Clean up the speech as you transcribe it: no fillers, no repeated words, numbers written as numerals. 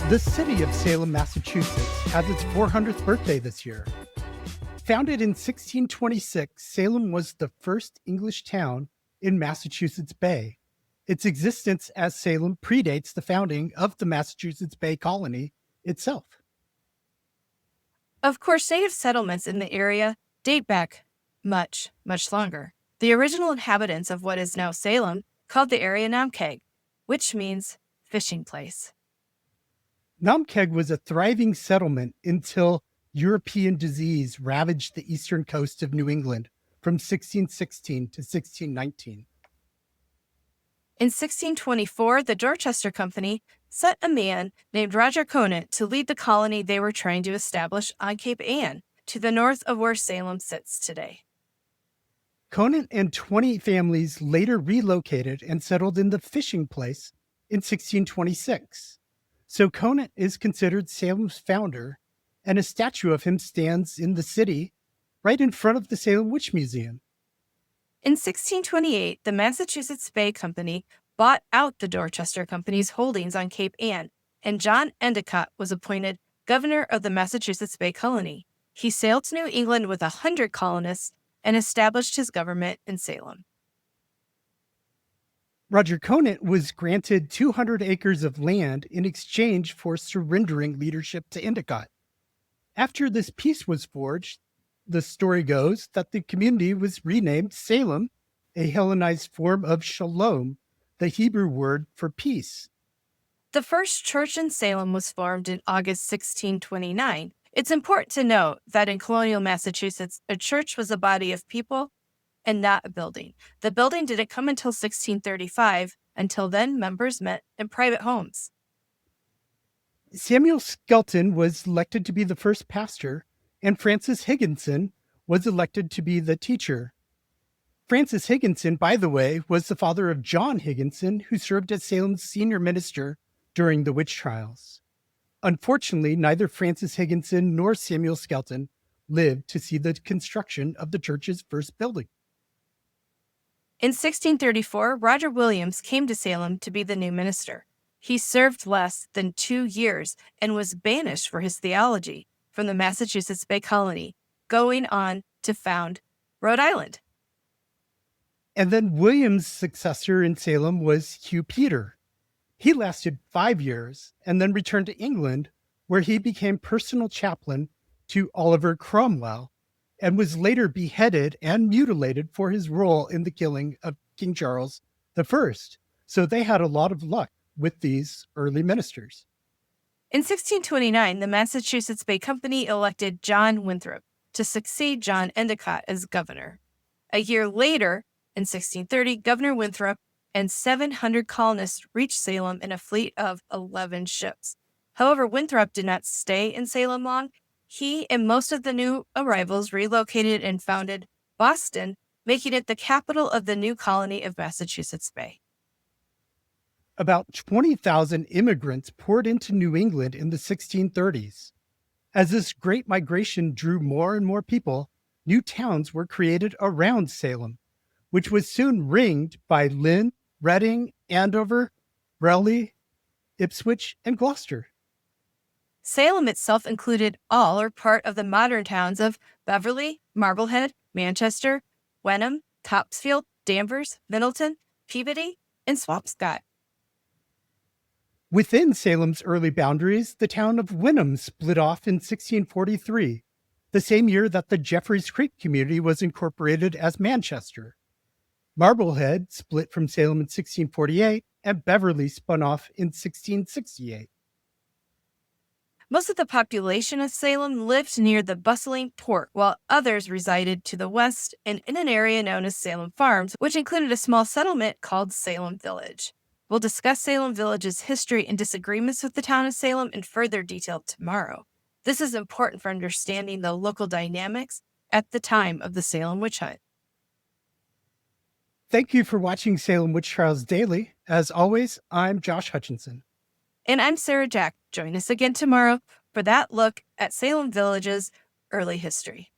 The city of Salem, Massachusetts, has its 400th birthday this year. Founded in 1626, Salem was the first English town in Massachusetts Bay. Its existence as Salem predates the founding of the Massachusetts Bay Colony itself. Of course, native settlements in the area date back much, much longer. The original inhabitants of what is now Salem called the area Namkeg, which means fishing place. Namkeg was a thriving settlement until European disease ravaged the eastern coast of New England from 1616 to 1619. In 1624, the Dorchester Company sent a man named Roger Conant to lead the colony they were trying to establish on Cape Ann, to the north of where Salem sits today. Conant and 20 families later relocated and settled in the fishing place in 1626. So Conant is considered Salem's founder, and a statue of him stands in the city right in front of the Salem Witch Museum. In 1628, the Massachusetts Bay Company bought out the Dorchester Company's holdings on Cape Ann, and John Endicott was appointed governor of the Massachusetts Bay Colony. He sailed to New England with 100 colonists and established his government in Salem. Roger Conant was granted 200 acres of land in exchange for surrendering leadership to Endicott. After this peace was forged, the story goes that the community was renamed Salem, a Hellenized form of shalom, the Hebrew word for peace. The first church in Salem was formed in August 1629. It's important to note that in colonial Massachusetts, a church was a body of people and not a building. The building didn't come until 1635. Until then, members met in private homes. Samuel Skelton was elected to be the first pastor, and Francis Higginson was elected to be the teacher. Francis Higginson, by the way, was the father of John Higginson, who served as Salem's senior minister during the witch trials. Unfortunately, neither Francis Higginson nor Samuel Skelton lived to see the construction of the church's first building. In 1634, Roger Williams came to Salem to be the new minister. He served less than 2 years and was banished for his theology from the Massachusetts Bay Colony, going on to found Rhode Island. And then Williams' successor in Salem was Hugh Peter. He lasted 5 years and then returned to England, where he became personal chaplain to Oliver Cromwell and was later beheaded and mutilated for his role in the killing of King Charles I. So they had a lot of luck with these early ministers. In 1629, the Massachusetts Bay Company elected John Winthrop to succeed John Endicott as governor. A year later, in 1630, Governor Winthrop and 700 colonists reached Salem in a fleet of 11 ships. However, Winthrop did not stay in Salem long. He and most of the new arrivals relocated and founded Boston, making it the capital of the new colony of Massachusetts Bay. About 20,000 immigrants poured into New England in the 1630s. As this great migration drew more and more people, new towns were created around Salem, which was soon ringed by Lynn, Reading, Andover, Raleigh, Ipswich, and Gloucester. Salem itself included all or part of the modern towns of Beverly, Marblehead, Manchester, Wenham, Topsfield, Danvers, Middleton, Peabody, and Swampscott. Within Salem's early boundaries, the town of Wenham split off in 1643, the same year that the Jeffreys Creek community was incorporated as Manchester. Marblehead split from Salem in 1648, and Beverly spun off in 1668. Most of the population of Salem lived near the bustling port, while others resided to the west and in an area known as Salem Farms, which included a small settlement called Salem Village. We'll discuss Salem Village's history and disagreements with the town of Salem in further detail tomorrow. This is important for understanding the local dynamics at the time of the Salem witch hunt. Thank you for watching Salem Witch Trials Daily. As always, I'm Josh Hutchinson. And I'm Sarah Jack. Join us again tomorrow for that look at Salem Village's early history.